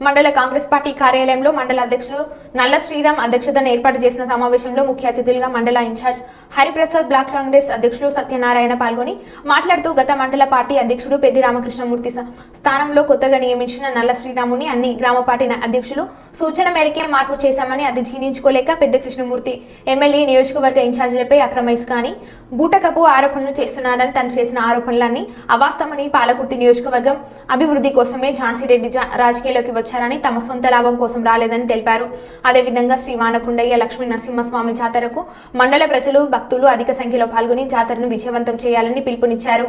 మండల కాంగ్రెస్ పార్టీ కార్యాలయంలో మండల అధ్యక్షులు నల్ల శ్రీరామ్ అధ్యక్షతన ఏర్పాటు చేసిన సమావేశంలో ముఖ్య అతిథులుగా మండల ఇన్ఛార్జ్ హరిప్రసాద్, బ్లాక్ కాంగ్రెస్ అధ్యక్షులు సత్యనారాయణ పాల్గొని మాట్లాడుతూ గత మండల పార్టీ అధ్యక్షుడు పెద్ది రామకృష్ణమూర్తి స్థానంలో కొత్తగా నియమించిన నల్ల శ్రీరాముని అన్ని గ్రామ పార్టీ అధ్యక్షులు సూచన మేరకే మార్పు చేశామని, అది జీర్ణించుకోలేక పెద్ద కృష్ణమూర్తి ఎమ్మెల్యే నియోజకవర్గ ఇన్ఛార్జీలపై అక్రమ ఇసుక అని బూటకపు ఆరోపణలు చేస్తున్నారని, తను చేసిన ఆరోపణలన్నీ అవాస్తవమని, పాలకుర్తి నియోజకవర్గం అభివృద్ధి కోసమే ఝాన్సీ రెడ్డి రాజకీయాల్లోకి వచ్చారని, తమ సొంత లాభం కోసం రాలేదని తెలిపారు. అదేవిధంగా శ్రీ వానకుండయ్య లక్ష్మీ నరసింహస్వామి జాతరకు మండల ప్రజలు, భక్తులు అధిక సంఖ్యలో పాల్గొని జాతరను విజయవంతం చేయాలని పిలుపునిచ్చారు.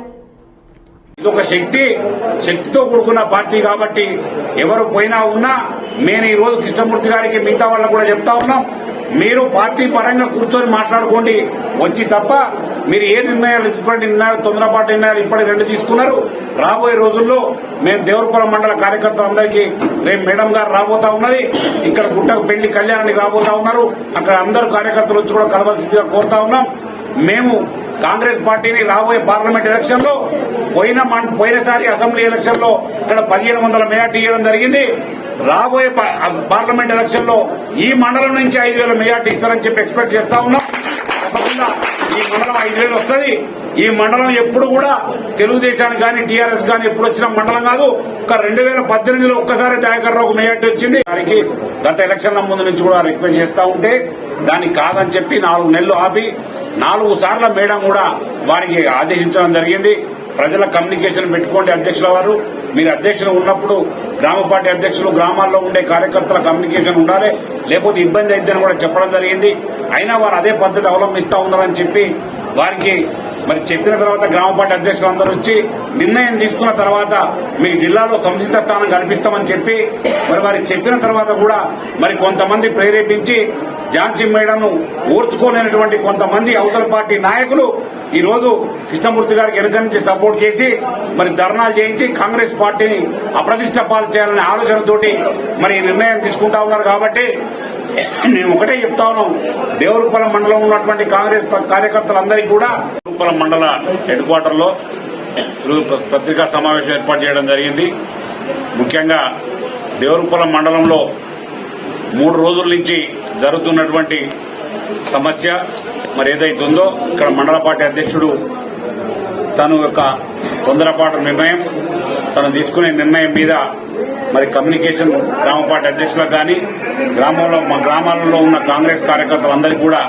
ఇదొక శక్తితో కూడుకున్న పార్టీ కాబట్టి ఎవరు పోయినా ఉన్నా నేను ఈ రోజు కృష్ణమూర్తి గారికి మిగతా వాళ్ళకు కూడా చెప్తా ఉన్నాం, మీరు పార్టీ పరంగా కూర్చొని మాట్లాడుకోండి వచ్చి తప్ప మీరు ఏ నిర్ణయాలు ఇటువంటి నిర్ణయాలు తొందరపాటు నిర్ణయాలు ఇప్పటి 2 తీసుకున్నారు. రాబోయే రోజుల్లో మేము దేవరపురం మండల కార్యకర్తలందరికీ రేపు మేడం గారు రాబోతా ఉన్నది, ఇక్కడ గుట్టకు పెళ్లి కళ్యాణానికి రాబోతా ఉన్నారు, అక్కడ అందరూ కార్యకర్తలు వచ్చి కూడా కలవాల్సిందిగా కోరుతా ఉన్నాం. మేము కాంగ్రెస్ పార్టీని రాబోయే పార్లమెంట్ ఎలక్షన్ లో పోయినసారి అసెంబ్లీ ఎలక్షన్ లో ఇక్కడ 1500 మెజార్టీ ఇవ్వడం జరిగింది. రాబోయే పార్లమెంట్ ఎలక్షన్ లో ఈ మండలం నుంచి 5000 మెజార్టీ ఇస్తారని చెప్పి ఎక్స్పెక్ట్ చేస్తా ఉన్నాం. తప్పకుండా ఈ మండలం 5000 వస్తుంది. ఈ మండలం ఎప్పుడు కూడా తెలుగుదేశానికి కానీ టీఆర్ఎస్ కానీ ఎప్పుడు వచ్చిన మండలం కాదు. ఒక 2018లో ఒక్కసారి దయాకర్ రావుకు మెజార్టీ వచ్చింది. దానికి గత ఎలక్షన్ల ముందు నుంచి కూడా రిక్వెస్ట్ చేస్తా ఉంటే దానికి కాదని చెప్పి 4 నెలలు ఆపి 4 సార్ల మేడం కూడా వారికి ఆదేశించడం జరిగింది. ప్రజల కమ్యూనికేషన్ పెట్టుకోండి అధ్యక్షుల వారు, మీరు అధ్యక్షులు ఉన్నప్పుడు గ్రామ పార్టీ అధ్యక్షులు గ్రామాల్లో ఉండే కార్యకర్తల కమ్యూనికేషన్ ఉండాలి, లేకపోతే ఇబ్బంది అయిద్దని కూడా చెప్పడం జరిగింది. అయినా వారు అదే పద్ధతి అవలంబిస్తా ఉన్నారని చెప్పి వారికి మరి చెప్పిన తర్వాత గ్రామ పార్టీ అధ్యక్షులందరూ వచ్చి నిర్ణయం తీసుకున్న తర్వాత మీకు జిల్లాలో సముచిత స్థానం కల్పిస్తామని చెప్పి మరి వారికి చెప్పిన తర్వాత కూడా మరి కొంతమంది ప్రేరేపించి ఝాన్సీ మేడంను ఓర్చుకోలేనటువంటి కొంతమంది అవతల పార్టీ నాయకులు ఈ రోజు కృష్ణమూర్తి గారికి వెనుక నుంచి సపోర్ట్ చేసి మరి ధర్నాలు చేయించి కాంగ్రెస్ పార్టీని అప్రతిష్ట పాలు చేయాలనే ఆలోచనతోటి మరి నిర్ణయం తీసుకుంటా ఉన్నారు. కాబట్టి మేము ఒకటే చెప్తా ఉన్నాం, దేవరపురం మండలం ఉన్నటువంటి కాంగ్రెస్ కార్యకర్తలందరికీ కూడా దేవరపురం మండల హెడ్ క్వార్టర్ లో పత్రికా సమావేశం ఏర్పాటు చేయడం జరిగింది. ముఖ్యంగా దేవరపురం మండలంలో 3 రోజుల నుంచి జరుగుతున్నటువంటి సమస్య మరి ఏదైతే ఉందో, ఇక్కడ మండల పార్టీ అధ్యక్షుడు తను యొక్క తొందరపాటు నిర్ణయం, తను తీసుకునే నిర్ణయం మీద మరి కమ్యూనికేషన్ గ్రామ పార్టీ అధ్యక్షులకు కానీ గ్రామాలలో ఉన్న కాంగ్రెస్ కార్యకర్తలందరికీ కూడా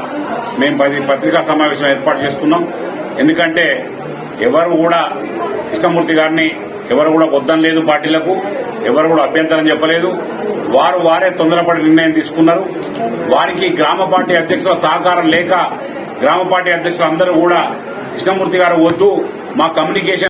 మేము పత్రికా సమావేశం ఏర్పాటు చేసుకున్నాం. ఎందుకంటే ఎవరు కూడా కృష్ణమూర్తి గారిని ఎవరు కూడా వద్దనలేదు, పార్టీలకు ఎవరు కూడా అభ్యంతరం చెప్పలేదు. వారే తొందరపడి నిర్ణయం తీసుకున్నారు. వారికి గ్రామ పార్టీ అధ్యక్షుల సహకారం లేక గ్రామ పార్టీ అధ్యక్షులందరూ కూడా కృష్ణమూర్తి గారు వద్దు, మా కమ్యూనికేషన్